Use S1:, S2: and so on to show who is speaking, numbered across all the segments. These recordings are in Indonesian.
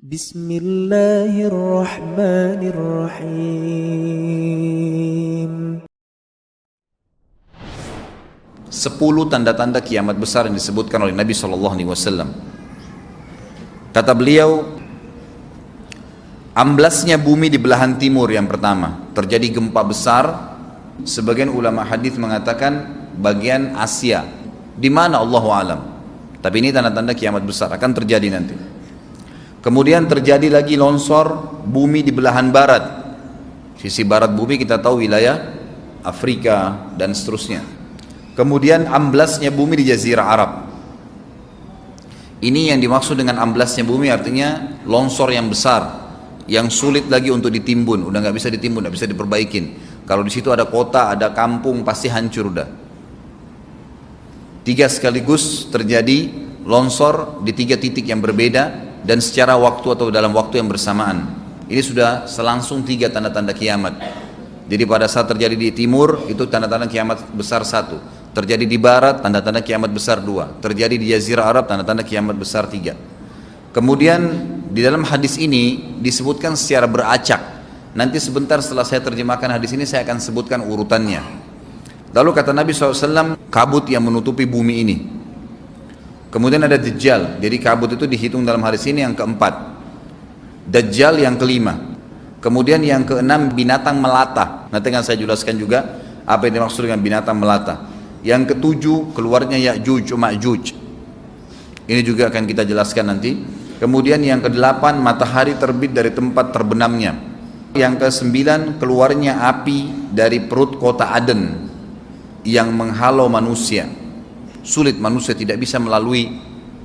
S1: Bismillahirrahmanirrahim.
S2: 10 tanda-tanda kiamat besar yang disebutkan oleh Nabi SAW. Kata beliau, amblasnya bumi di belahan timur yang pertama, terjadi gempa besar. Sebagian ulama hadis mengatakan bagian Asia, di mana Allahu alam. Tapi ini tanda-tanda kiamat besar akan terjadi nanti. Kemudian terjadi lagi longsor bumi di belahan barat. Sisi barat bumi kita tahu wilayah Afrika dan seterusnya. Kemudian amblasnya bumi di Jazirah Arab. Ini yang dimaksud dengan amblasnya bumi, artinya longsor yang besar, yang sulit lagi untuk ditimbun, udah nggak bisa ditimbun, nggak bisa diperbaikin. Kalau di situ ada kota, ada kampung, pasti hancur udah. 3 sekaligus terjadi longsor di 3 titik yang berbeda dan secara waktu atau dalam waktu yang bersamaan. Ini sudah selangsung 3 tanda-tanda kiamat. Jadi pada saat terjadi di timur itu tanda-tanda kiamat besar 1, terjadi di barat tanda-tanda kiamat besar 2, terjadi di Jazirah Arab tanda-tanda kiamat besar 3. Kemudian di dalam hadis ini disebutkan secara beracak. Nanti sebentar setelah saya terjemahkan hadis ini saya akan sebutkan urutannya. Lalu kata Nabi SAW, kabut yang menutupi bumi ini. Kemudian ada Dajjal, jadi kabut itu dihitung dalam hadis ini yang keempat. Dajjal yang kelima. Kemudian yang keenam binatang melata. Nanti akan saya jelaskan juga apa yang dimaksud dengan binatang melata. Yang ketujuh keluarnya Ya'juj Ma'juj. Ini juga akan kita jelaskan nanti. Kemudian yang kedelapan matahari terbit dari tempat terbenamnya. Yang kesembilan keluarnya api dari perut kota Aden yang menghalau manusia. Sulit, manusia tidak bisa melalui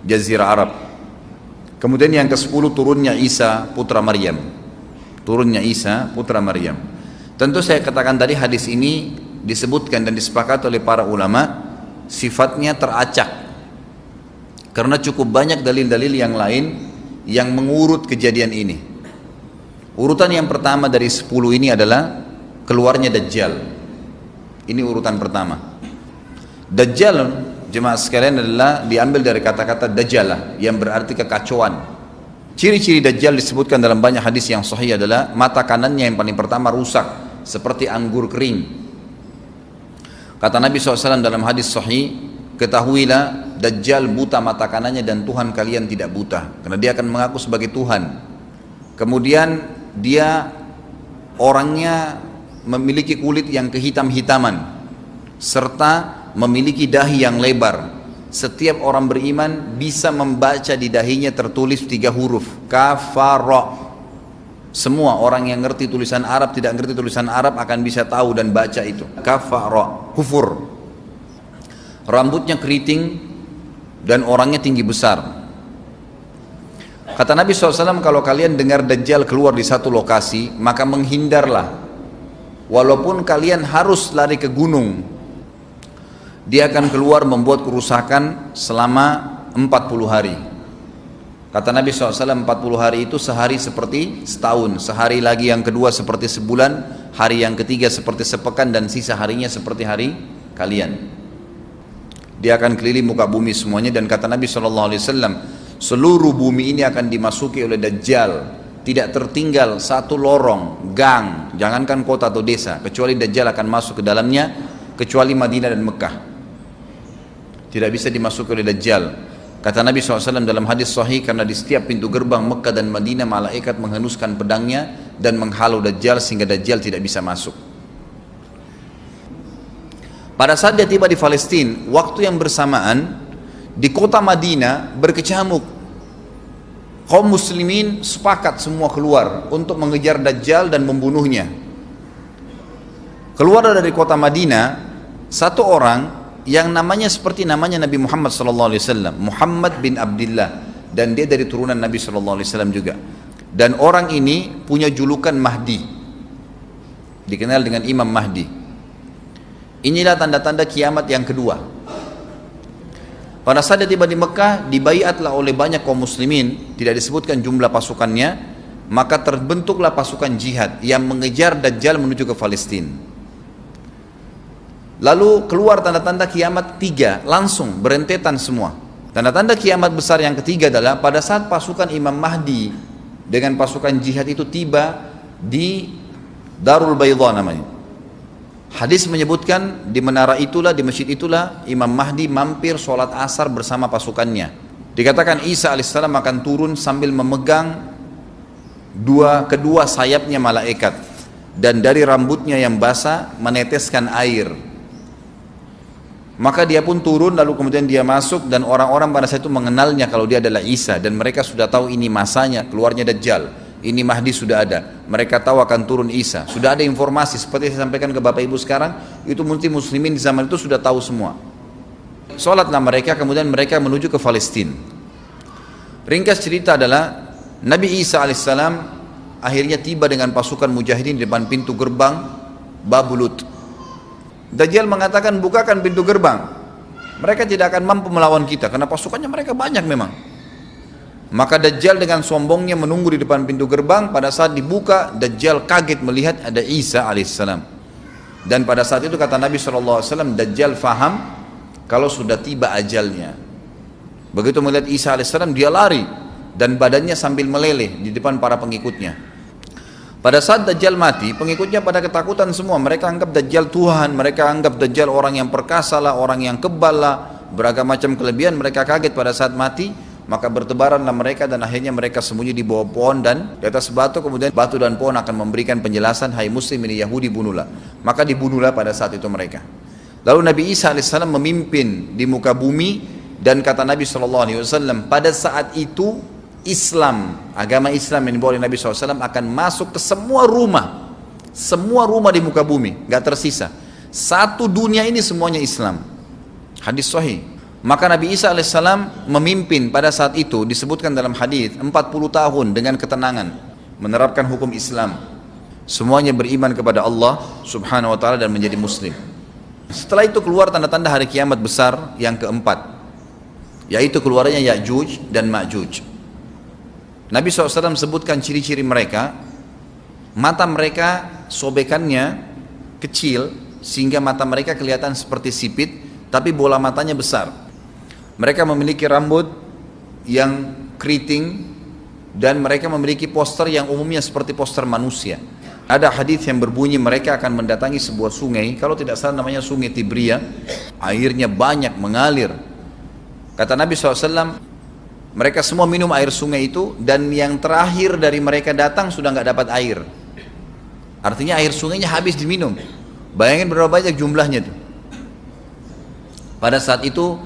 S2: Jazirah Arab. Kemudian yang ke-10 turunnya Isa putra Maryam. Turunnya Isa putra Maryam. Tentu saya katakan tadi hadis ini disebutkan dan disepakati oleh para ulama sifatnya teracak. Karena cukup banyak dalil-dalil yang lain yang mengurut kejadian ini. Urutan yang pertama dari 10 ini adalah keluarnya Dajjal. Ini urutan pertama. Dajjal, jemaah sekalian, adalah diambil dari kata-kata dajalah yang berarti kekacauan. Ciri-ciri Dajjal disebutkan dalam banyak hadis yang sahih adalah mata kanannya yang paling pertama rusak seperti anggur kering. Kata Nabi SAW dalam hadis sahih, ketahuilah Dajjal buta mata kanannya dan Tuhan kalian tidak buta, karena dia akan mengaku sebagai Tuhan. Kemudian dia orangnya memiliki kulit yang kehitam-hitaman serta memiliki dahi yang lebar. Setiap orang beriman bisa membaca di dahinya tertulis 3 huruf kafara. Semua orang yang ngerti tulisan Arab, tidak ngerti tulisan Arab akan bisa tahu dan baca itu kafara, kufur. Rambutnya keriting dan orangnya tinggi besar. Kata Nabi SAW, kalau kalian dengar Dajjal keluar di satu lokasi, maka menghindarlah. Walaupun kalian harus lari ke gunung, dia akan keluar membuat kerusakan selama 40 hari. Kata Nabi SAW, 40 hari itu sehari seperti setahun, sehari lagi yang kedua seperti sebulan, hari yang ketiga seperti sepekan, dan sisa harinya seperti hari kalian. Dia akan keliling muka bumi semuanya, dan kata Nabi SAW, seluruh bumi ini akan dimasuki oleh Dajjal. Tidak tertinggal satu lorong, gang, jangankan kota atau desa, kecuali Dajjal akan masuk ke dalamnya, kecuali Madinah dan Mekah. Tidak bisa dimasuki oleh Dajjal. Kata Nabi SAW dalam hadis sahih, karena di setiap pintu gerbang Mekah dan Madinah malaikat menghenuskan pedangnya dan menghalau Dajjal sehingga Dajjal tidak bisa masuk. Pada saat dia tiba di Palestina, waktu yang bersamaan di kota Madinah berkecamuk. Kaum muslimin sepakat semua keluar untuk mengejar Dajjal dan membunuhnya. Keluar dari kota Madinah satu orang yang namanya seperti namanya Nabi Muhammad SAW, Muhammad bin Abdullah, dan dia dari turunan Nabi SAW juga. Dan orang ini punya julukan Mahdi, dikenal dengan Imam Mahdi. Inilah tanda-tanda kiamat yang kedua. Pada saat dia tiba di Mekah, dibaiatlah oleh banyak kaum muslimin, tidak disebutkan jumlah pasukannya, maka terbentuklah pasukan jihad yang mengejar Dajjal menuju ke Palestina. Lalu keluar tanda-tanda kiamat 3, langsung berentetan semua. Tanda-tanda kiamat besar yang ketiga adalah pada saat pasukan Imam Mahdi dengan pasukan jihad itu tiba di Darul Baydha namanya. Hadis menyebutkan di menara itulah, di masjid itulah Imam Mahdi mampir sholat asar bersama pasukannya. Dikatakan Isa alaihissalam akan turun sambil memegang kedua sayapnya malaikat, dan dari rambutnya yang basah meneteskan air. Maka dia pun turun, lalu kemudian dia masuk, dan orang-orang pada saat itu mengenalnya kalau dia adalah Isa, dan mereka sudah tahu ini masanya keluarnya Dajjal, ini Mahdi sudah ada, mereka tahu akan turun Isa, sudah ada informasi. Seperti saya sampaikan ke Bapak Ibu sekarang, itu muslimin di zaman itu sudah tahu semua. Sholatlah mereka, kemudian mereka menuju ke Palestina. Ringkas cerita adalah Nabi Isa alaihissalam akhirnya tiba dengan pasukan mujahidin di depan pintu gerbang Babulut. Dajjal mengatakan, bukakan pintu gerbang, mereka tidak akan mampu melawan kita karena pasukannya mereka banyak memang. Maka Dajjal dengan sombongnya menunggu di depan pintu gerbang. Pada saat dibuka, Dajjal kaget melihat ada Isa alaihissalam. Dan pada saat itu kata Nabi SAW, Dajjal faham kalau sudah tiba ajalnya. Begitu melihat Isa alaihissalam, dia lari dan badannya sambil meleleh di depan para pengikutnya. Pada saat Dajjal mati, pengikutnya pada ketakutan semua. Mereka anggap Dajjal Tuhan, mereka anggap Dajjal orang yang perkasa lah, orang yang kebal lah, beragam macam kelebihan. Mereka kaget pada saat mati, maka bertebaranlah mereka dan akhirnya mereka sembunyi di bawah pohon dan di atas batu. Kemudian batu dan pohon akan memberikan penjelasan, hai muslim ini Yahudi, bunuhlah. Maka dibunuhlah pada saat itu mereka. Lalu Nabi Isa alaihissalam memimpin di muka bumi. Dan kata Nabi SAW, pada saat itu Islam, agama Islam yang dibawa oleh Nabi SAW akan masuk ke semua rumah di muka bumi, gak tersisa. Satu dunia ini semuanya Islam. Hadis sahih. Maka Nabi Isa alaihissalam memimpin pada saat itu, disebutkan dalam hadis 40 tahun dengan ketenangan, menerapkan hukum Islam. Semuanya beriman kepada Allah subhanahu wa ta'ala dan menjadi muslim. Setelah itu keluar tanda-tanda hari kiamat besar yang keempat, yaitu keluarnya Ya'juj dan Ma'juj. Nabi SAW sebutkan ciri-ciri mereka. Mata mereka sobekannya kecil sehingga mata mereka kelihatan seperti sipit, tapi bola matanya besar. Mereka memiliki rambut yang keriting dan mereka memiliki poster yang umumnya seperti poster manusia. Ada hadis yang berbunyi mereka akan mendatangi sebuah sungai, kalau tidak salah namanya Sungai Tibria, airnya banyak mengalir. Kata Nabi SAW, mereka semua minum air sungai itu, dan yang terakhir dari mereka datang sudah nggak dapat air. Artinya air sungainya habis diminum. Bayangin berapa banyak jumlahnya itu. Pada saat itu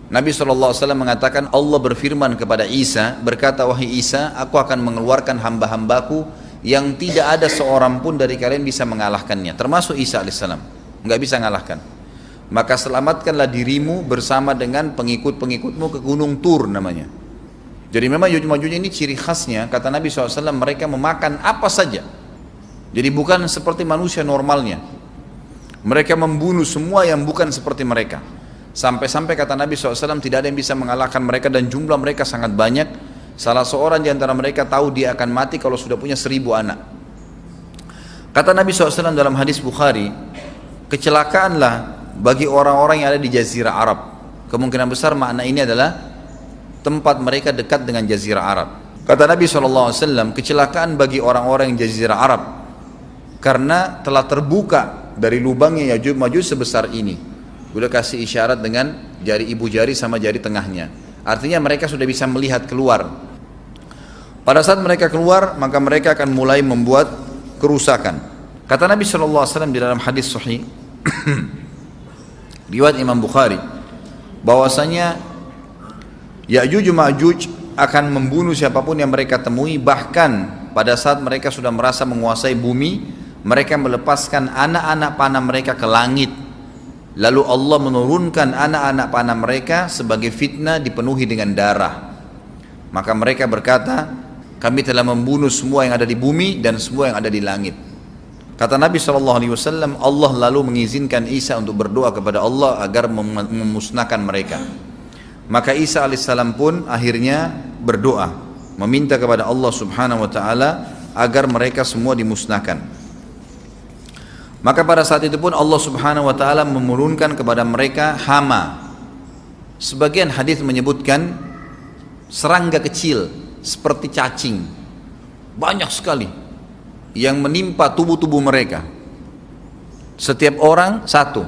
S2: Nabi SAW mengatakan, Allah berfirman kepada Isa, berkata, wahai Isa, aku akan mengeluarkan hamba-hambaku yang tidak ada seorang pun dari kalian bisa mengalahkannya, termasuk Isa alaihissalam, nggak bisa mengalahkan. Maka selamatkanlah dirimu bersama dengan pengikut-pengikutmu ke Gunung Tur namanya. Jadi memang Ya'juj ini ciri khasnya, kata Nabi SAW, mereka memakan apa saja. Jadi bukan seperti manusia normalnya. Mereka membunuh semua yang bukan seperti mereka. Sampai-sampai kata Nabi SAW tidak ada yang bisa mengalahkan mereka dan jumlah mereka sangat banyak. Salah seorang di antara mereka tahu dia akan mati kalau sudah punya 1000 anak. Kata Nabi SAW dalam hadis Bukhari, kecelakaanlah bagi orang-orang yang ada di Jazirah Arab. Kemungkinan besar makna ini adalah tempat mereka dekat dengan Jazirah Arab. Kata Nabi SAW, kecelakaan bagi orang-orang yang Jazirah Arab karena telah terbuka dari lubangnya Ya'juj Ma'juj sebesar ini. Udah kasih isyarat dengan jari ibu jari sama jari tengahnya. Artinya mereka sudah bisa melihat keluar. Pada saat mereka keluar, maka mereka akan mulai membuat kerusakan. Kata Nabi SAW di dalam hadis sahih riwayat Imam Bukhari, bahwasanya Ya'juj Ma'juj akan membunuh siapapun yang mereka temui. Bahkan pada saat mereka sudah merasa menguasai bumi, mereka melepaskan anak-anak panah mereka ke langit, lalu Allah menurunkan anak-anak panah mereka sebagai fitnah dipenuhi dengan darah. Maka mereka berkata, kami telah membunuh semua yang ada di bumi dan semua yang ada di langit. Kata Nabi SAW, Allah lalu mengizinkan Isa untuk berdoa kepada Allah agar memusnahkan mereka. Maka Isa alaihissalam pun akhirnya berdoa, meminta kepada Allah subhanahu wa ta'ala agar mereka semua dimusnahkan. Maka pada saat itu pun Allah subhanahu wa ta'ala menurunkan kepada mereka hama. Sebagian hadis menyebutkan serangga kecil seperti cacing, banyak sekali yang menimpa tubuh-tubuh mereka. Setiap orang satu,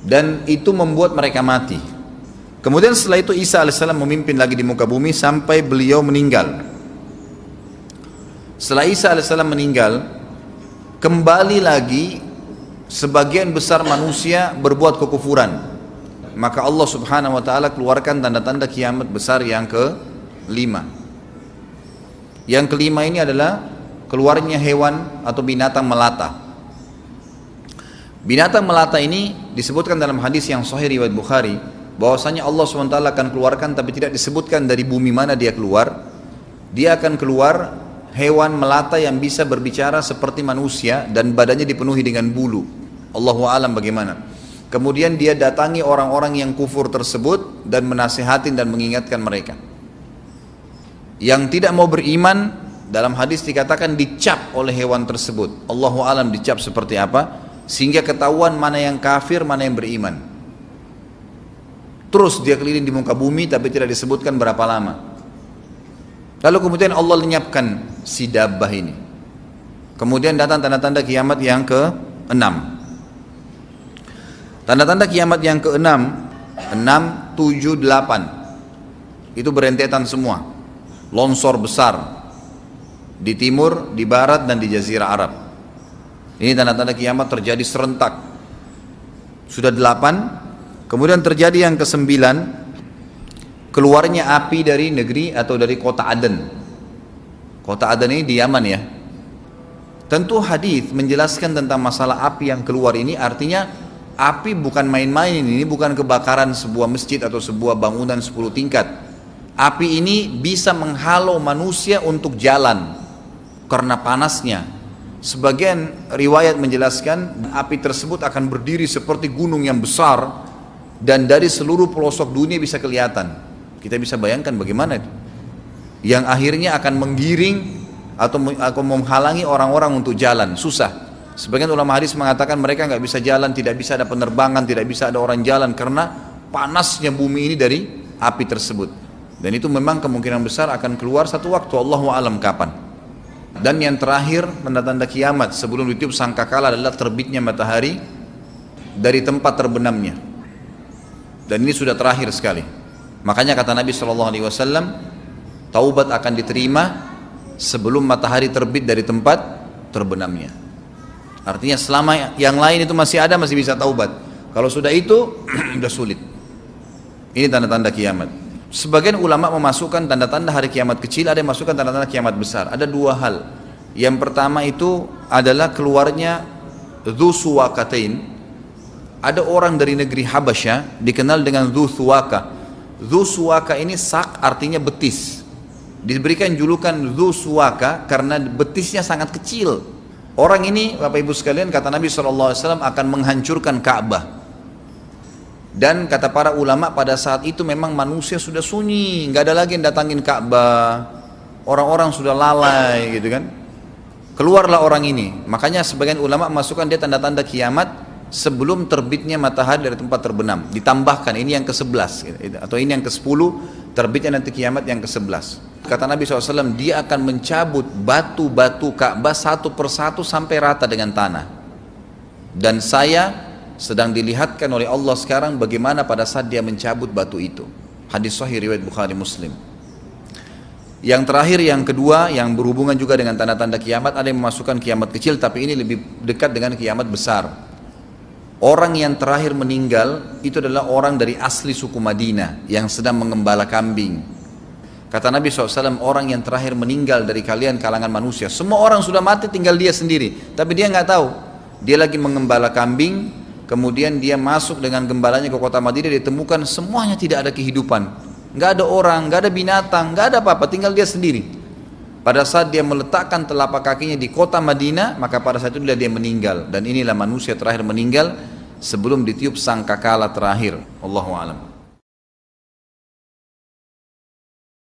S2: dan itu membuat mereka mati. Kemudian setelah itu Isa alaihissalam memimpin lagi di muka bumi sampai beliau meninggal. Setelah Isa alaihissalam meninggal, kembali lagi sebagian besar manusia berbuat kekufuran. Maka Allah subhanahu wa ta'ala keluarkan tanda-tanda kiamat besar yang kelima. Yang kelima ini adalah keluarnya hewan atau binatang melata. Binatang melata ini disebutkan dalam hadis yang sahih riwayat Bukhari, bahwasanya Allah SWT akan keluarkan, tapi tidak disebutkan dari bumi mana dia keluar. Dia akan keluar hewan melata yang bisa berbicara seperti manusia dan badannya dipenuhi dengan bulu. Allahu a'lam bagaimana. Kemudian dia datangi orang-orang yang kufur tersebut dan menasihatin dan mengingatkan mereka. Yang tidak mau beriman, dalam hadis dikatakan dicap oleh hewan tersebut. Allahu a'lam dicap seperti apa, sehingga ketahuan mana yang kafir, mana yang beriman. Terus dia keliling di muka bumi tapi tidak disebutkan berapa lama. Lalu kemudian Allah lenyapkan si dabbah ini. Kemudian datang tanda-tanda kiamat yang ke-6. Tanda-tanda kiamat yang ke-6, 6, 7, 8 itu berentetan semua. Longsor besar di timur, di barat, dan di jazirah Arab. Ini tanda-tanda kiamat terjadi serentak. Sudah 8. Kemudian terjadi yang ke-9, keluarnya api dari negeri atau dari kota Aden. Kota Aden ini di Yaman ya. Tentu hadis menjelaskan tentang masalah api yang keluar ini, artinya api bukan main-main, ini bukan kebakaran sebuah masjid atau sebuah bangunan 10 tingkat. Api ini bisa menghalau manusia untuk jalan karena panasnya. Sebagian riwayat menjelaskan api tersebut akan berdiri seperti gunung yang besar dan dari seluruh pelosok dunia bisa kelihatan. Kita bisa bayangkan bagaimana itu. Yang akhirnya akan menggiring atau menghalangi orang-orang untuk jalan, susah. Sebagian ulama hadis mengatakan mereka nggak bisa jalan, tidak bisa ada penerbangan, tidak bisa ada orang jalan karena panasnya bumi ini dari api tersebut. Dan itu memang kemungkinan besar akan keluar satu waktu, Allahu a'lam kapan. Dan yang terakhir tanda-tanda kiamat sebelum ditiup sangkakala adalah terbitnya matahari dari tempat terbenamnya. Dan ini sudah terakhir sekali. Makanya kata Nabi SAW, taubat akan diterima sebelum matahari terbit dari tempat terbenamnya. Artinya selama yang lain itu masih ada, masih bisa taubat. Kalau sudah itu sudah sulit. Ini tanda-tanda kiamat. Sebagian ulama memasukkan tanda-tanda hari kiamat kecil, ada yang masukkan tanda-tanda kiamat besar. Ada dua hal. Yang pertama itu adalah keluarnya Dzu Suwakatain. Ada orang dari negeri Habasyah dikenal dengan Dzu Suwaka. Dzu Suwaka ini sak artinya betis. Diberikan julukan Dzu Suwaka karena betisnya sangat kecil. Orang ini Bapak Ibu sekalian, kata Nabi SAW, akan menghancurkan Ka'bah. Dan kata para ulama pada saat itu memang manusia sudah sunyi, nggak ada lagi yang datangin Ka'bah, orang-orang sudah lalai gitu kan. Keluarlah orang ini. Makanya sebagian ulama masukkan dia tanda-tanda kiamat sebelum terbitnya matahari dari tempat terbenam. Ditambahkan ini yang ke-11 gitu, atau ini yang ke-10, terbitnya nanti kiamat yang ke-11. Kata Nabi SAW, dia akan mencabut batu-batu Ka'bah satu persatu sampai rata dengan tanah. Dan saya sedang dilihatkan oleh Allah sekarang bagaimana pada saat dia mencabut batu itu. Hadis sahih riwayat Bukhari Muslim. Yang terakhir, yang kedua, yang berhubungan juga dengan tanda-tanda kiamat, ada yang memasukkan kiamat kecil, tapi ini lebih dekat dengan kiamat besar. Orang yang terakhir meninggal itu adalah orang dari asli suku Madinah yang sedang mengembala kambing. Kata Nabi SAW, orang yang terakhir meninggal dari kalian kalangan manusia, semua orang sudah mati, tinggal dia sendiri, tapi dia nggak tahu. Dia lagi mengembala kambing. Kemudian dia masuk dengan gembalanya ke kota Madinah, ditemukan semuanya tidak ada kehidupan, nggak ada orang, nggak ada binatang, nggak ada apa-apa, tinggal dia sendiri. Pada saat dia meletakkan telapak kakinya di kota Madinah, maka pada saat itu dia meninggal. Dan inilah manusia terakhir meninggal sebelum ditiup sangkakala terakhir. Allahu a'lam.